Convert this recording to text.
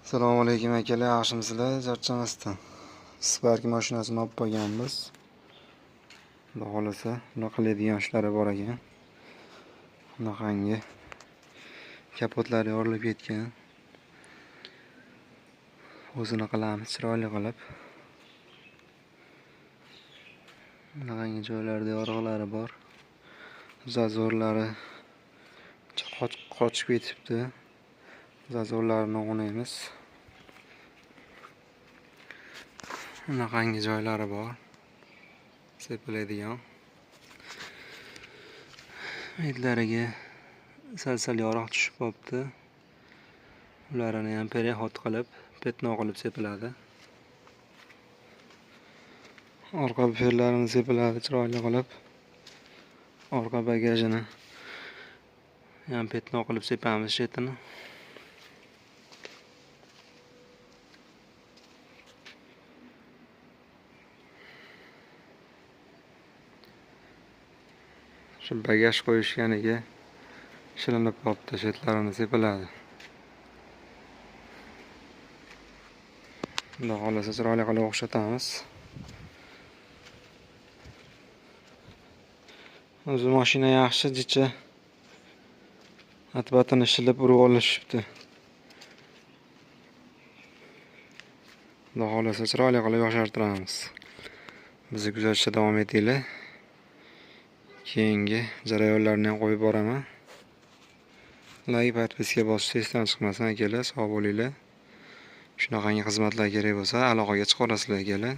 Assalomu alaykum akalar, yaxshimisizlar? Charchamasdan. Spark mashinasini olib qo'yganmiz. Xudo xolasa, bunaqa qiladigan ishlari bor ekan. Bunaqangi kapotlari yorilib ketgan. O'zini qilamiz chiroyli qilib. Bunaqangi joylarda yorug'lari bor. Zazorlari qochib ketibdi. Zazorlarini o'g'naymiz. Bunaqangi joylari bor. Sepiladigan. Hidlariga sal yorug' tushib qolibdi. Ularni ham perexod qilib, petno qilib sepiladi. Orqa buferlarini sepiladi chiroyli qilib. Orqa bagajini ham petno qilib sepamiz shetini. Shu bagaj qo'yishganiga shilinib qolibdi, shetlarini sepiladi. Xudo xolasa chiroyli qilib o'xshatamiz. O'zi mashina yaxshi, jicha atbatini shilib urib olishibdi. Xudo xolasa chiroyli qilib yoshartiramiz. Bizni kuzatishda davom etinglar. Keyingi jarayonlarni ham qo'yib boraman. Like, podpiska bosishni esdan chiqmasin akalar, sog' bo'linglar. Shunaqangi xizmatlar kerak bo'lsa, aloqaga chiqarasizlar akalar.